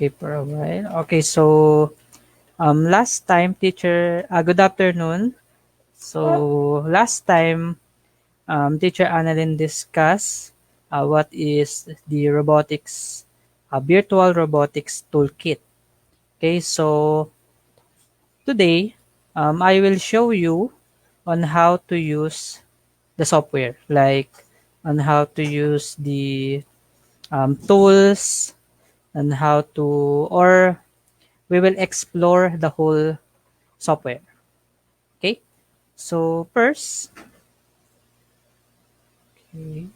Okay, for a while. Okay, so last time, teacher, good afternoon. So last time, teacher Annalyn discussed what is the robotics, virtual robotics toolkit. Okay, so today, I will show you on how to use the software, like on how to use the tools and how to, or we will explore the whole software. Okay, so first, okay,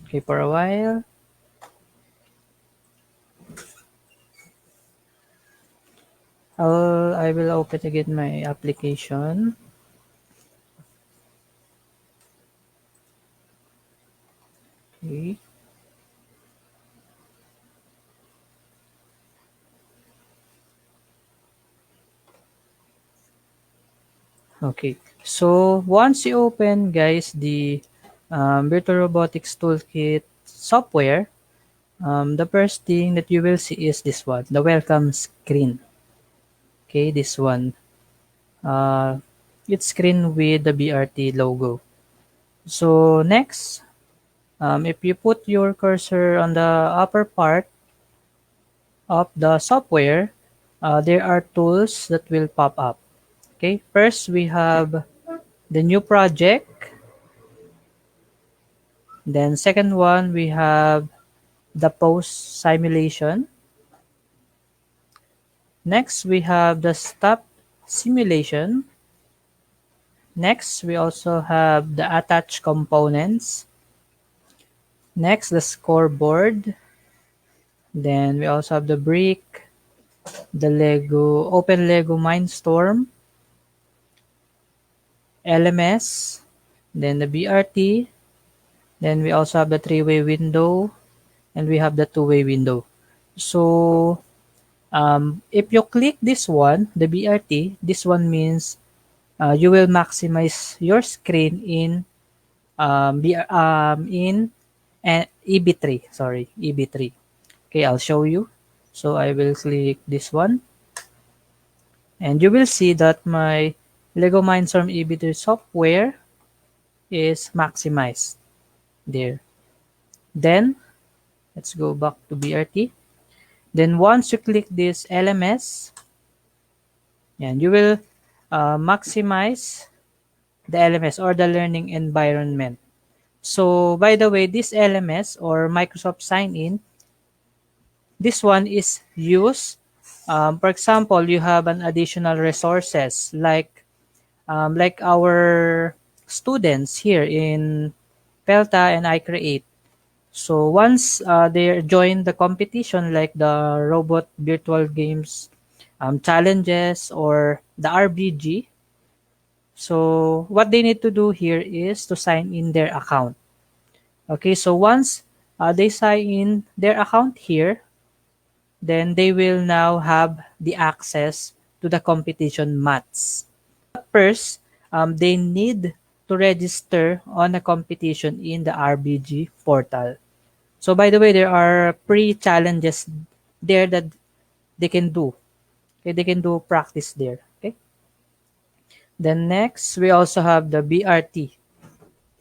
okay, for a while, I will open again my application. Okay, okay. So once you open, guys, the Virtual Robotics Toolkit software, the first thing that you will see is this one, the welcome screen. Okay, this one. Uh, it's screen with the BRT logo. So next, if you put your cursor on the upper part of the software, there are tools that will pop up. Okay, first we have the new project. Then second one, we have the post simulation. Next, we have the stop simulation. Next, we also have the attached components. Next, the scoreboard. Then we also have the brick, the Lego, open Lego Mindstorm, LMS, then the BRT, then we also have the three-way window, and we have the two-way window. So, if you click this one, the BRT, this one means you will maximize your screen in EB3. Sorry, EB3. Okay, I'll show you. So I will click this one, and you will see that my Lego Mindstorm EB3 software is maximized there. Then let's go back to BRT. Then once you click this LMS, and you will maximize the LMS or the learning environment. So by the way, this LMS or Microsoft Sign In, this one is used. For example, you have an additional resources like our students here in Pelta and I Create. So once they join the competition like the robot virtual games challenges or the RBG, so what they need to do here is to sign in their account. Okay, so once they sign in their account here, then they will now have the access to the competition mats. But first, they need to register on a competition in the RBG portal. So by the way, there are pre-challenges there that they can do. Okay, they can do practice there. Okay. Then next, we also have the BRT.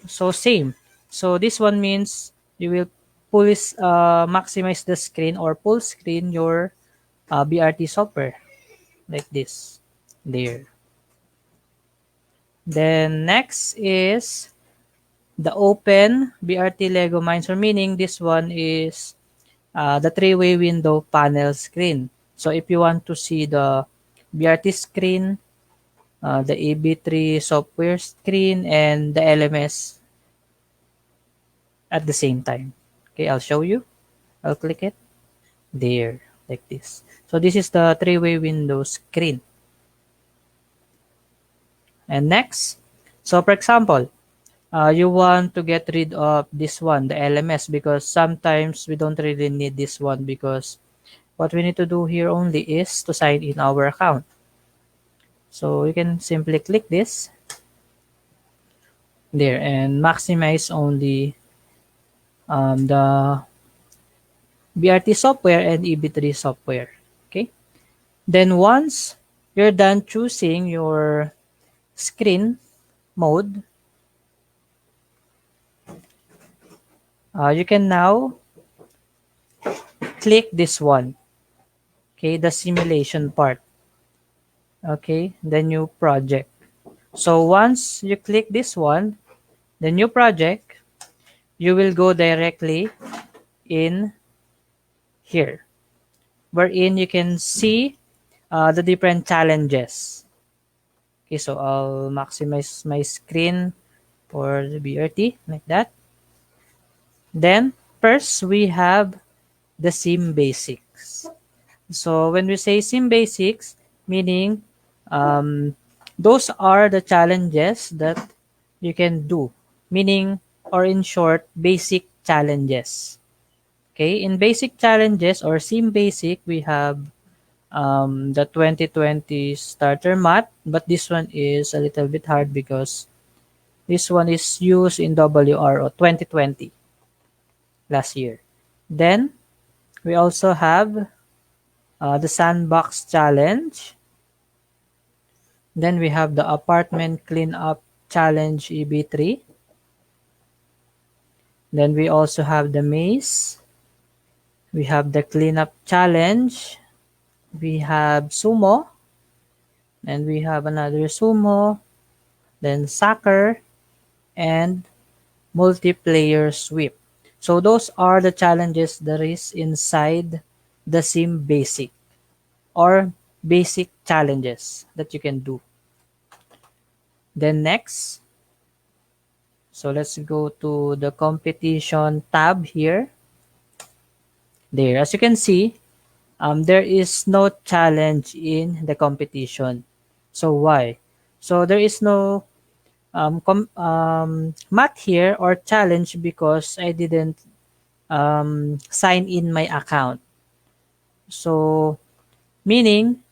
So same. So this one means you will maximize the screen or full screen your BRT software like this. There. Then next is the open BRT Lego Mindstorm, meaning this one is the three-way window panel screen. So if you want to see the BRT screen, the AB3 software screen, and the LMS at the same time. Okay, I'll show you. I'll click it. There, like this. So this is the three-way window screen. And next, so for example, you want to get rid of this one, the LMS, because sometimes we don't really need this one because what we need to do here only is to sign in our account. So you can simply click this there and maximize only the BRT software and EB3 software. Okay. Then once you're done choosing your screen mode, you can now click this one. Okay, the simulation part. Okay, the new project. So once you click this one, the new project, you will go directly in here, wherein you can see the different challenges. Okay, so I'll maximize my screen for the BRT like that. Then first we have the sim basics. So when we say sim basics, meaning um, those are the challenges that you can do, meaning or in short, basic challenges. Okay, in basic challenges or sim basic, we have the 2020 starter math, but this one is a little bit hard because this one is used in WRO 2020 last year. Then we also have the sandbox challenge. Then we have the apartment cleanup challenge EB3. Then we also have the maze. We have the cleanup challenge. We have sumo. And we have another sumo. Then soccer and multiplayer sweep. So those are the challenges that is inside the sim basic or basic challenges that you can do. Then next, so let's go to the competition tab here. There, as you can see, there is no challenge in the competition. So why? So there is no math here or challenge because I didn't sign in my account. So meaning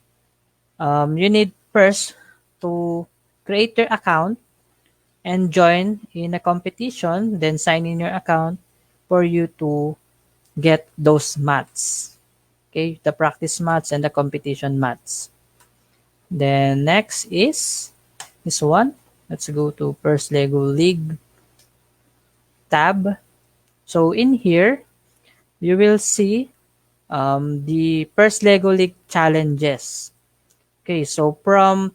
you need first to create your account and join in a competition, then sign in your account for you to get those mats. Okay, the practice mats and the competition mats. Then next is this one. Let's go to First Lego League tab. So in here, you will see the First Lego League challenges. Okay, so from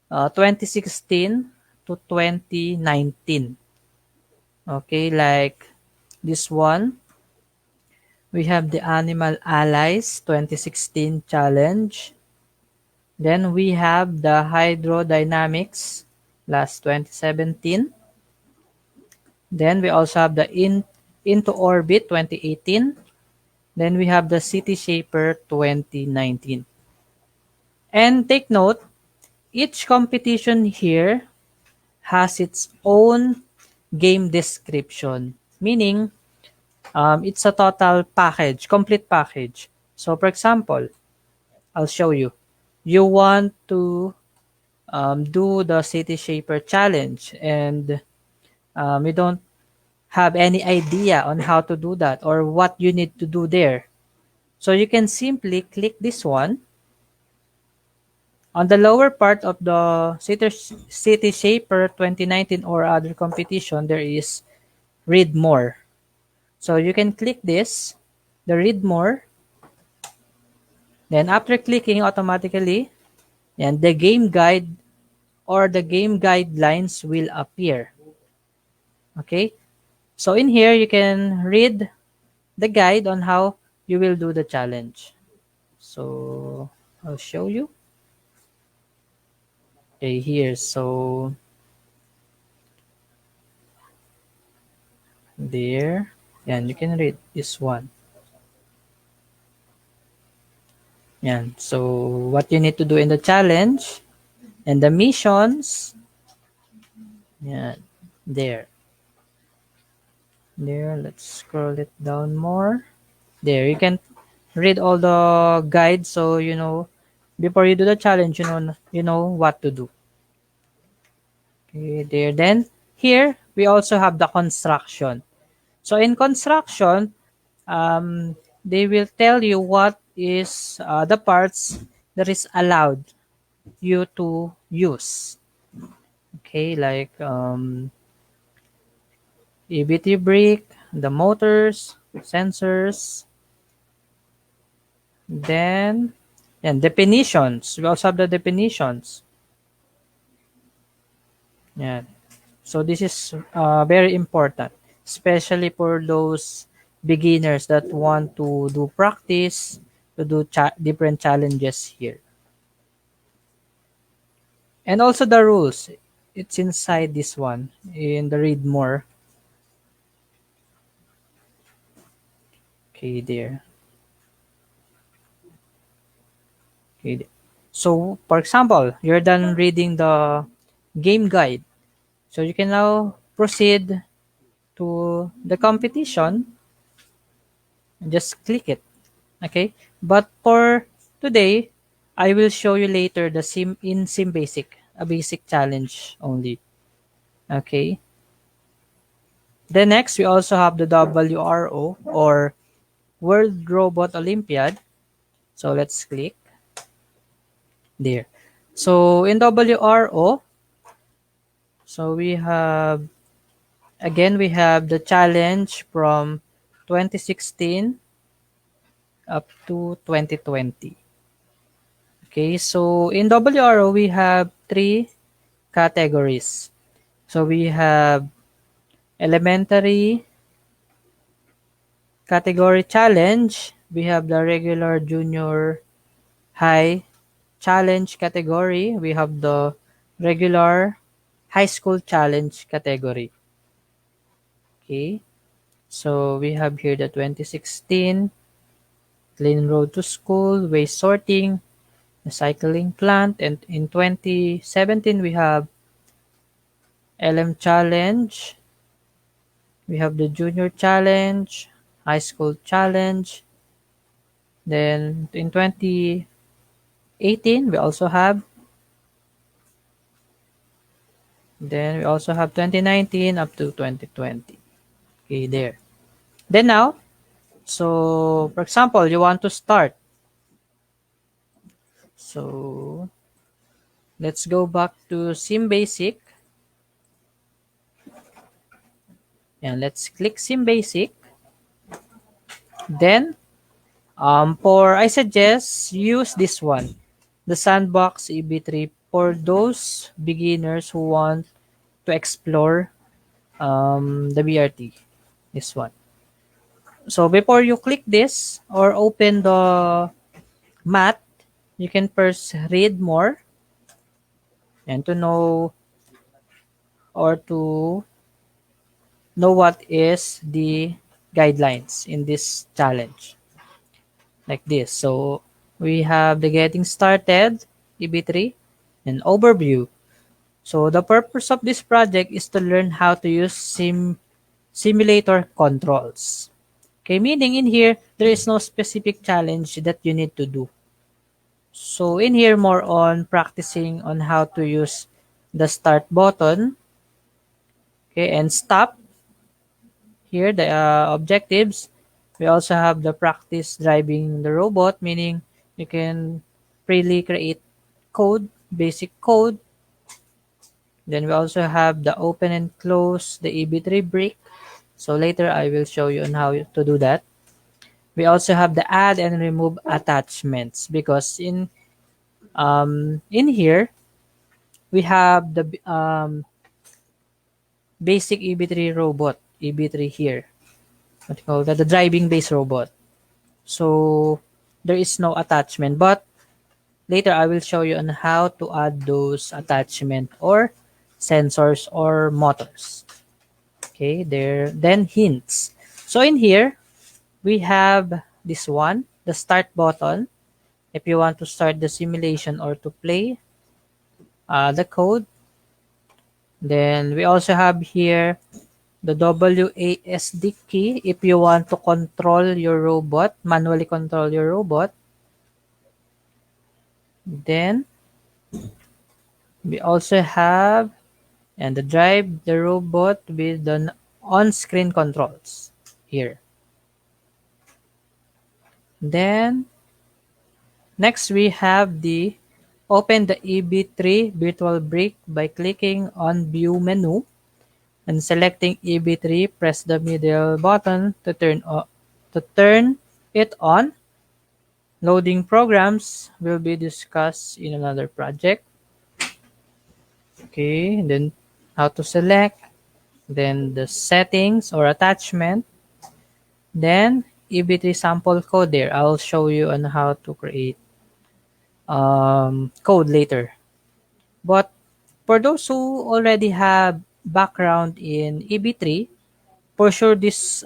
2016 to 2019. Okay, like this one, we have the Animal Allies 2016 challenge. Then we have the Hydrodynamics last 2017. Then we also have the Into Orbit 2018. Then we have the City Shaper 2019. And take note, each competition here has its own game description, meaning it's a total package, complete package. So for example, I'll show you. You want to do the City Shaper challenge and you don't have any idea on how to do that or what you need to do there. So you can simply click this one. On the lower part of the City Shaper 2019 or other competition, there is read more. So you can click this, the read more. Then after clicking automatically, and the game guide or the game guidelines will appear. Okay. So in here, you can read the guide on how you will do the challenge. So I'll show you. Okay, here. So there. And you can read this one. Yan. So what you need to do in the challenge and the missions. Yan. There. There. Let's scroll it down more. There. You can read all the guides so you know before you do the challenge you know what to do. Okay, there. Then here we also have the construction. So in construction, they will tell you what is the parts that is allowed you to use. Okay, like EBT brick, the motors, sensors, then and definitions. We also have the definitions. Yeah. So this is very important, especially for those beginners that want to do practice, to do different challenges here. And also the rules. It's inside this one in the read more. Okay, there. Okay. So, for example, you're done reading the game guide. So you can now proceed to the competition and just click it. Okay? But for today, I will show you later the sim basic, a basic challenge only. Okay? Then next, we also have the WRO or World Robot Olympiad. So let's click there. So in WRO, so we have the challenge from 2016 up to 2020. Okay, so in WRO we have three categories. So we have elementary category challenge, we have the regular junior high challenge category, we have the regular high school challenge category. Okay, so we have here the 2016 clean road to school, waste sorting, recycling plant, and in 2017 we have LM challenge, we have the junior challenge, high school challenge. Then in 2018 we also have, then we also have 2019 up to 2020. Okay, there. Then now, so for example, you want to start. So let's go back to Sim Basic and let's click Sim Basic. Then for I suggest use this one, the Sandbox EB3 for those beginners who want to explore the BRT. This one. So before you click this or open the math, you can first read more and to know or to know what is the guidelines in this challenge like this. So we have the getting started EB3 and overview. So the purpose of this project is to learn how to use simulator controls. Okay, meaning in here there is no specific challenge that you need to do. So in here more on practicing on how to use the start button, okay, and stop. Here the objectives. We also have the practice driving the robot, meaning you can freely create code, basic code. Then we also have the open and close the EB3 brick. So later I will show you on how to do that. We also have the add and remove attachments because in here we have the basic EB3 robot, EB3 here. What you call that? The driving based robot. So there is no attachment, but later I will show you on how to add those attachment or sensors or motors. Okay, there. Then hints. So in here we have this one, the start button. If you want to start the simulation or to play the code, then we also have here the WASD key if you want to control your robot, manually control your robot. Then we also have and the drive the robot with the on-screen controls here. Then next we have the open the EB3 virtual brick by clicking on view menu and selecting EB3. Press the middle button to turn it on. Loading programs will be discussed in another project. Okay, then how to select, then the settings or attachment, then EB3 sample code there. I'll show you on how to create code later. But for those who already have background in EB3, for sure this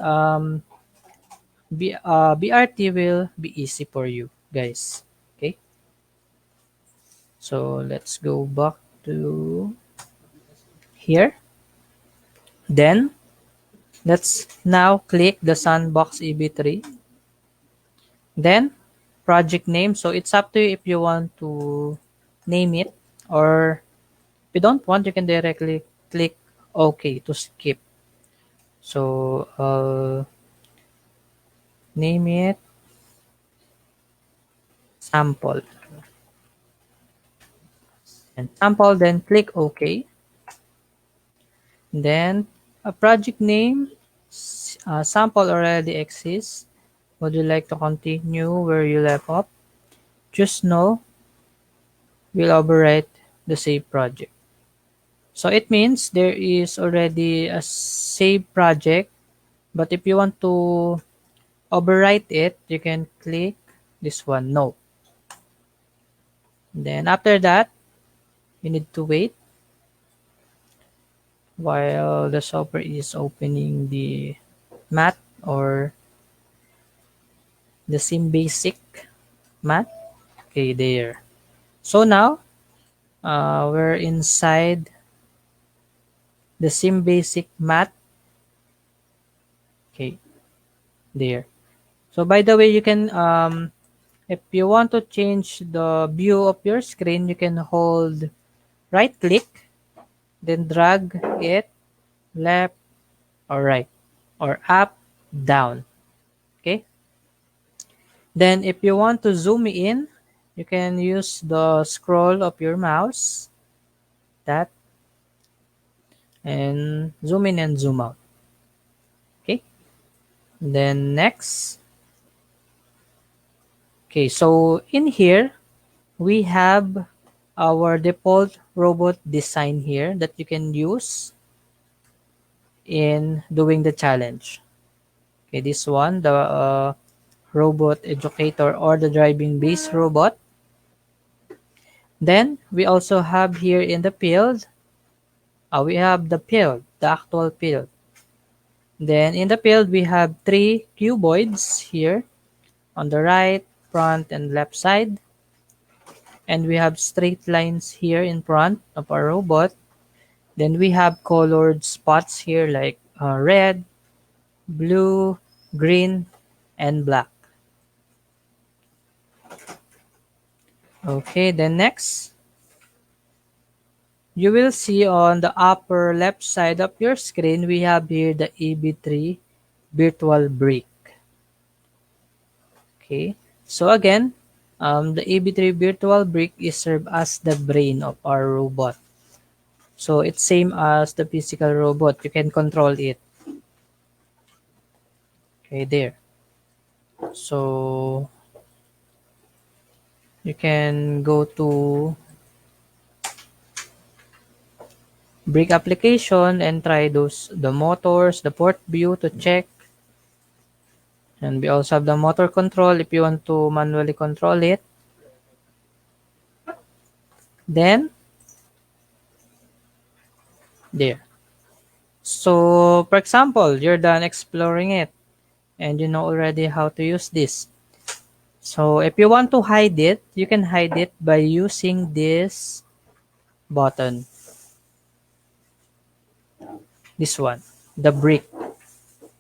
BRT will be easy for you guys. Okay, so let's go back to here. Then let's now click the sandbox EB3. Then project name. So it's up to you if you want to name it, or if you don't want, you can directly click OK to skip. So name it sample and sample, then click OK. Then a project name, sample already exists. Would you like to continue where you left off? Just know we'll overwrite the save project. So it means there is already a save project, but if you want to overwrite it, you can click this one, no. Then after that, you need to wait while the software is opening the math or the sim basic math. Okay, there. So now we're inside the sim basic math. Okay, there. So by the way, you can if you want to change the view of your screen, you can hold right click, then drag it left or right, or up, down. Okay. Then if you want to zoom in, you can use the scroll of your mouse, that, and zoom in and zoom out. Okay. Then next. Okay, so in here, we have our default robot design here that you can use in doing the challenge. Okay, this one, the robot educator or the driving base robot. Then we also have here in the field, we have the field, the actual field. Then in the field, we have three cuboids here on the right, front, and left side. And we have straight lines here in front of our robot. Then we have colored spots here like red, blue, green, and black. Okay, then next, you will see on the upper left side of your screen, we have here the EB3 virtual brick. Okay, so again, the EB3 virtual brick is served as the brain of our robot. So it's same as the physical robot. You can control it. Okay, there. So you can go to brick application and try the motors, the port view to check. And we also have the motor control if you want to manually control it. Then there. So for example, you're done exploring it and you know already how to use this. So if you want to hide it, you can hide it by using this button. This one, the brick.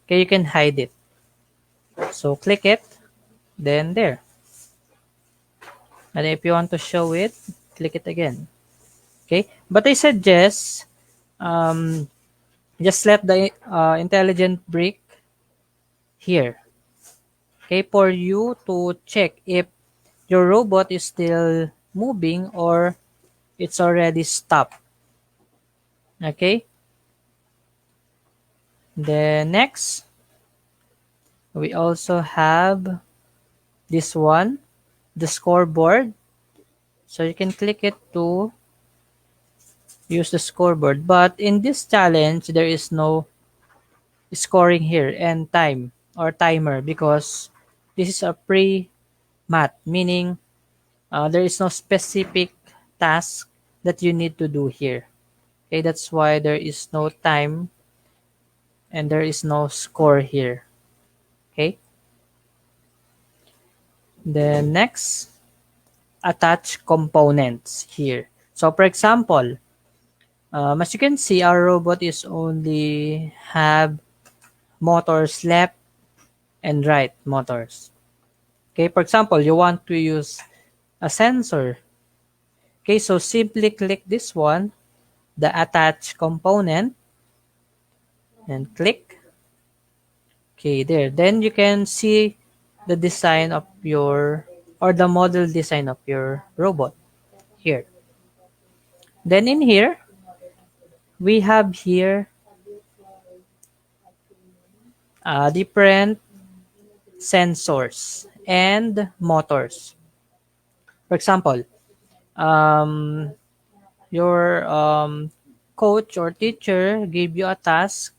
Okay, you can hide it. So click it, then there. And if you want to show it, click it again. Okay, but I suggest just let the intelligent brick here. Okay, for you to check if your robot is still moving or it's already stopped. Okay, then next we also have this one, the scoreboard. So you can click it to use the scoreboard, but in this challenge there is no scoring here and time or timer because this is a pre-mat, meaning there is no specific task that you need to do here. Okay, that's why there is no time and there is no score here. Okay, then next, attach components here. So for example, as you can see, our robot is only have motors left and right motors. Okay, for example, you want to use a sensor. Okay, so simply click this one, the attach component, and click. Okay, there. Then you can see the design of your or the model design of your robot here. Then in here, we have here different sensors and motors. For example, um, your coach or teacher gave you a task.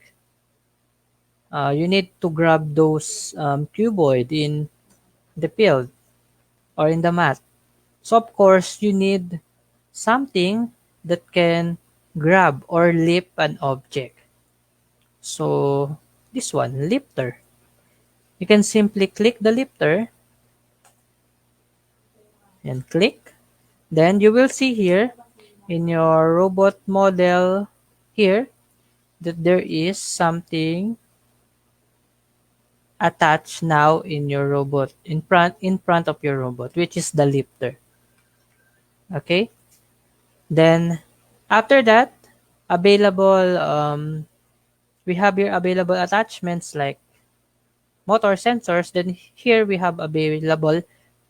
You need to grab those cuboid in the field or in the mat. So of course, you need something that can grab or lift an object. So this one, lifter. You can simply click the lifter and click. Then you will see here in your robot model here that there is something attached now in your robot in front of your robot, which is the lifter. Okay, then after that, available we have here available attachments like motor sensors. Then here we have available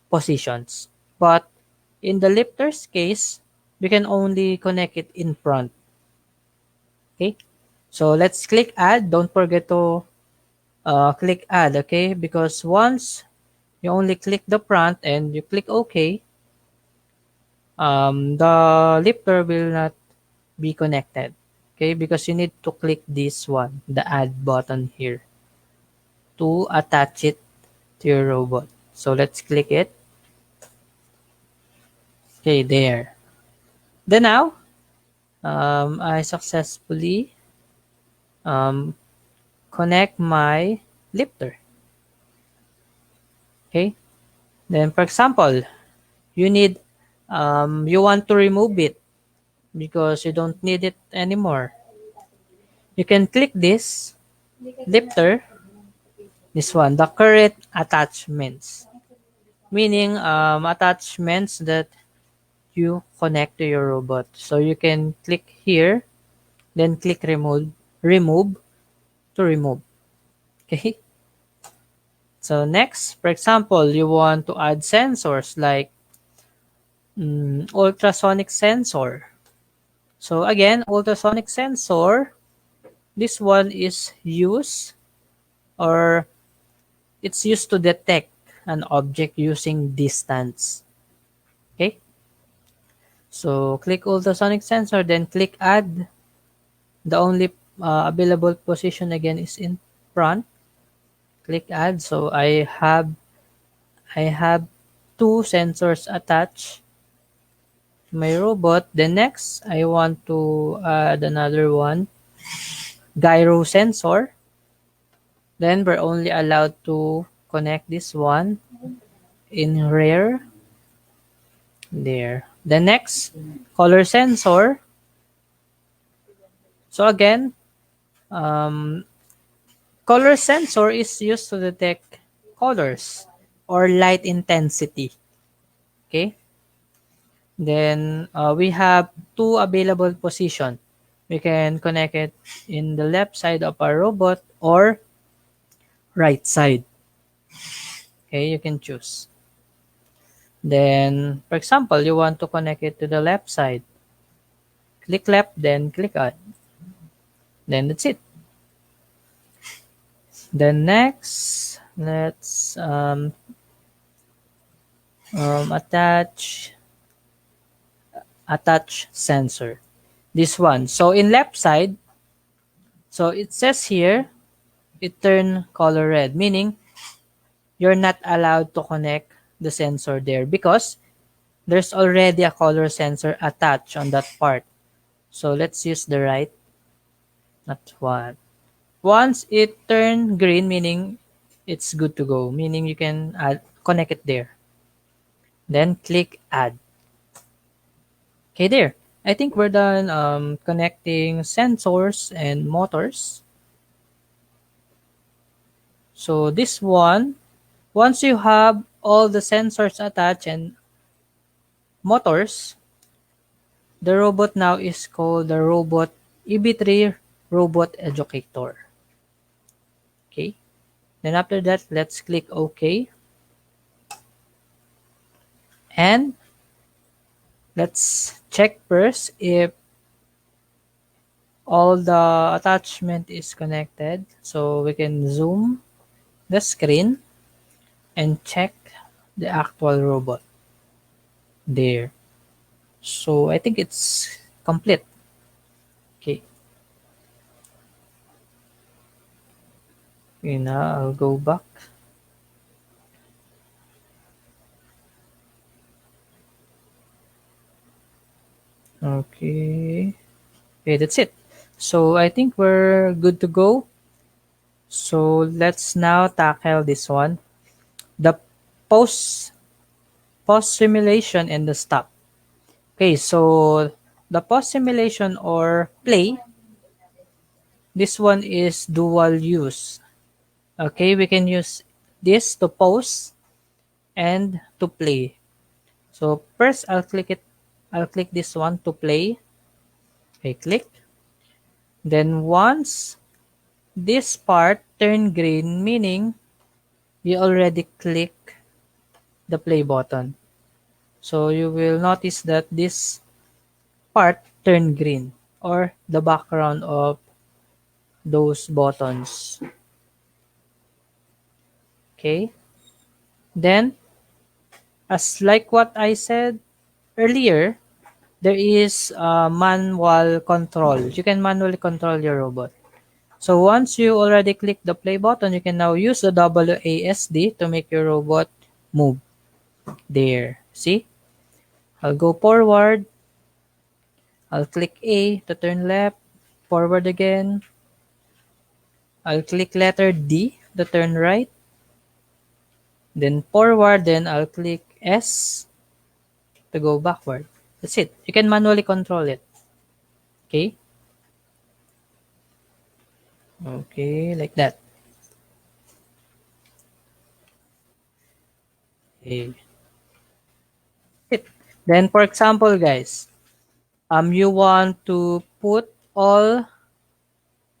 positions, but in the lifter's case we can only connect it in front. Okay, so let's click add. Don't forget to click add, okay, because once you only click the front and you click OK, the lifter will not be connected. Okay, because you need to click this one, the add button here, to attach it to your robot. So let's click it. Okay, there. Then now, I successfully um, connect my lifter. Okay. Then, for example, you need you want to remove it because you don't need it anymore. You can click this lifter, this one, the current attachments, meaning attachments that you connect to your robot. So you can click here, then click remove to remove. Okay. So next, for example, you want to add sensors like ultrasonic sensor. So again, ultrasonic sensor, this one is used or it's used to detect an object using distance. Okay. So click ultrasonic sensor, then click add. The only available position again is in front. Click add. So I have two sensors attached to my robot. Then next, I want to add another one, gyro sensor. Then we're only allowed to connect this one in rear. There. The next, color sensor. So again, um, color sensor is used to detect colors or light intensity. Okay. Then we have two available position. We can connect it in the left side of our robot or right side. Okay, you can choose. Then, for example, you want to connect it to the left side. Click left, then click add. Then that's it. Then next, let's attach sensor. This one. So in left side, so it says here, it turn color red, meaning you're not allowed to connect the sensor there because there's already a color sensor attached on that part. So let's use the right, not one. Once it turn green, meaning it's good to go, meaning you can connect it there. Then click add. Okay, there. I think we're done connecting sensors and motors. So this one, once you have all the sensors attached and motors, the robot now is called the robot EB3 Robot Educator. Okay. Then after that, let's click OK. And let's check first if all the attachment is connected. So we can zoom the screen and check the actual robot there. So I think it's complete. Okay. Okay, now I'll go back. Okay. Okay, that's it. So I think we're good to go. So let's now tackle this one. The post post simulation and the stop. Okay, so the post simulation or play, this one is dual use. Okay, we can use this to pause and to play. So first I'll click this one to play. Okay, click. Then once this part turn green, meaning you already click the play button. So you will notice that this part turn green or the background of those buttons. Okay. Then as like what I said earlier, there is manual control. You can manually control your robot. So once you already click the play button, you can now use the WASD to make your robot move. There. See? I'll go forward. I'll click A to turn left. Forward again. I'll click letter D to turn right. Then forward. Then I'll click S to go backward. That's it. You can manually control it. Okay? Okay, like that. Okay. It. Then for example, guys, you want to put all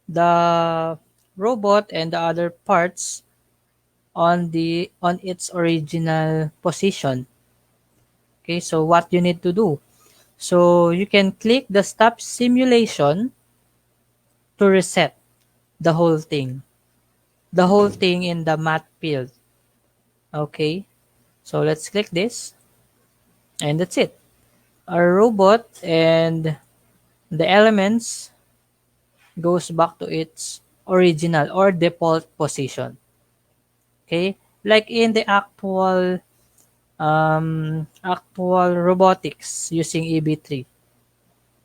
the robot and the other parts on its original position. Okay, so what you need to do? So you can click the stop simulation to reset the whole thing. The whole thing in the math field. Okay, so let's click this and that's it. Our robot and the elements goes back to its original or default position. Okay, like in the actual robotics using EB3,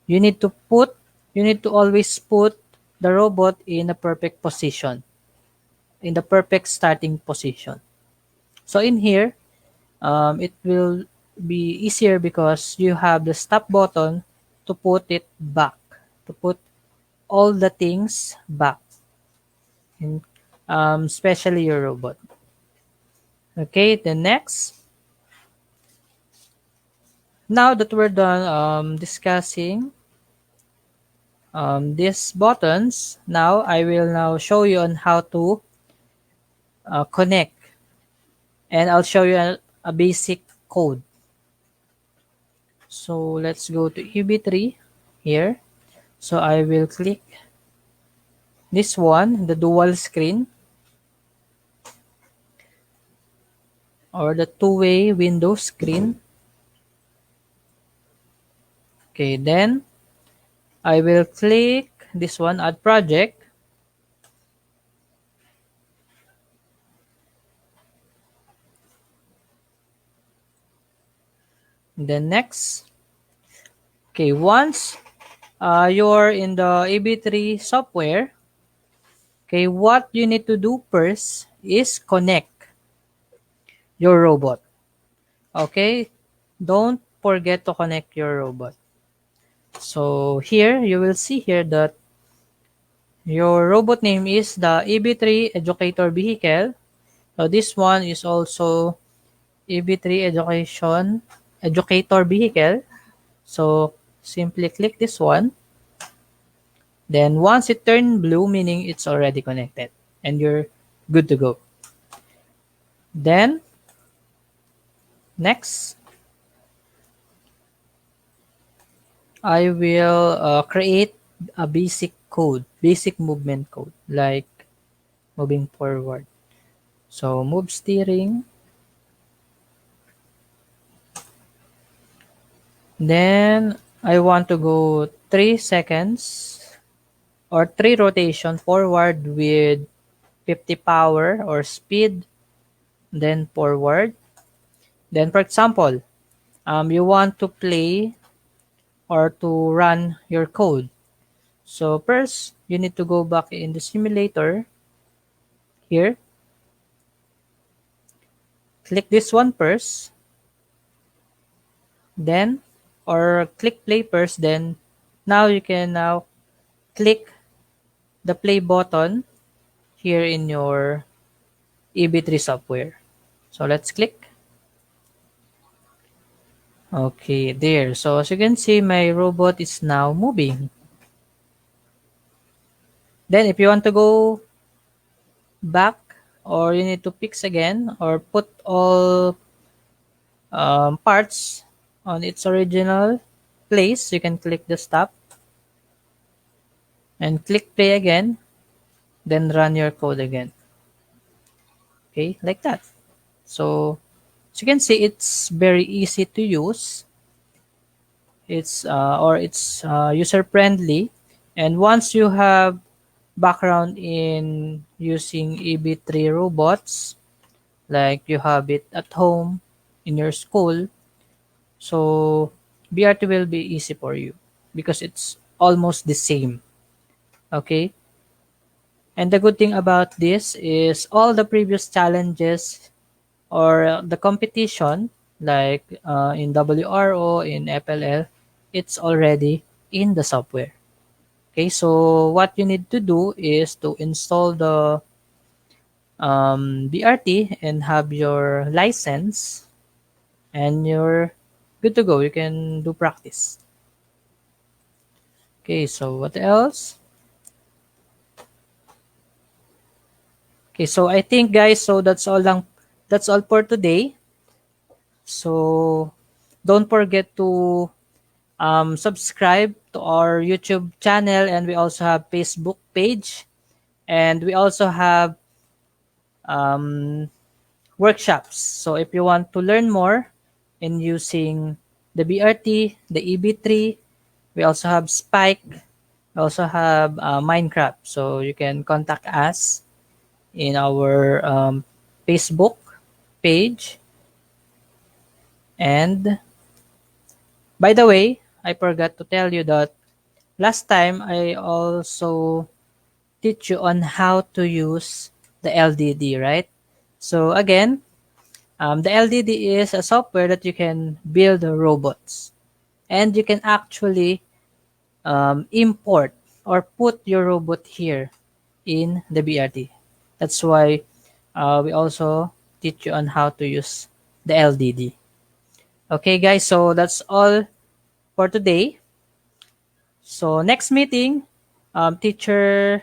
you need to put you need to always put the robot in a perfect position, in the perfect starting position. So in here, it will be easier because you have the stop button to put it back, to put all the things back, in, especially your robot. Okay, the next. Now that we're done discussing these buttons, now I will now show you on how to connect and I'll show you a basic code. So let's go to EB3 here. So I will click this one, the dual screen or the two-way window screen. Okay, then I will click this one, add project. Then next. Okay, once you're in the EB3 software, okay, what you need to do first is connect your robot. Okay, don't forget to connect your robot. So here, you will see here that your robot name is the EB3 Educator Vehicle. So this one is also EB3 Educator Vehicle. So simply click this one. Then once it turns blue, meaning it's already connected and you're good to go. Then next, I will create a basic movement code, like moving forward. So move steering. Then I want to go 3 seconds or 3 rotation forward with 50 power or speed, then forward. Then for example, you want to play or to run your code. So first, you need to go back in the simulator here. Click this one first, then, or click play first, then now you can now click the play button here in your EB3 software. So let's click. Okay, there. So as you can see, my robot is now moving. Then if you want to go back or you need to fix again or put all parts on its original place, you can click the stop and click play again, then run your code again. Okay, like that. So as you can see, it's very easy to use. It's user friendly, and once you have background in using EB3 robots, like you have it at home, in your school, so BRT will be easy for you because it's almost the same. Okay, and the good thing about this is all the previous challenges or the competition, like in WRO, in FLL, it's already in the software. Okay, so what you need to do is to install the BRT and have your license, and you're good to go. You can do practice. Okay, so what else? Okay, so I think guys, so that's all for today. So don't forget to subscribe to our YouTube channel, and we also have Facebook page, and we also have um, workshops. So if you want to learn more in using the BRT, the EB3, we also have Spike, we also have Minecraft. So you can contact us in our Facebook page. And by the way, I forgot to tell you that last time I also teach you on how to use the LDD, right? So again, the LDD is a software that you can build robots, and you can actually import or put your robot here in the BRT. That's why we also teach you on how to use the LDD. Okay, guys, so that's all for today. So next meeting, teacher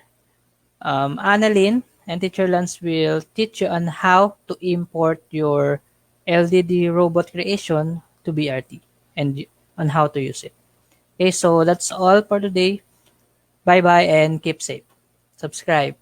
Annalyn and Teacher Lance will teach you on how to import your LDD robot creation to BRT and on how to use it. Okay, so that's all for today. Bye bye and keep safe. Subscribe.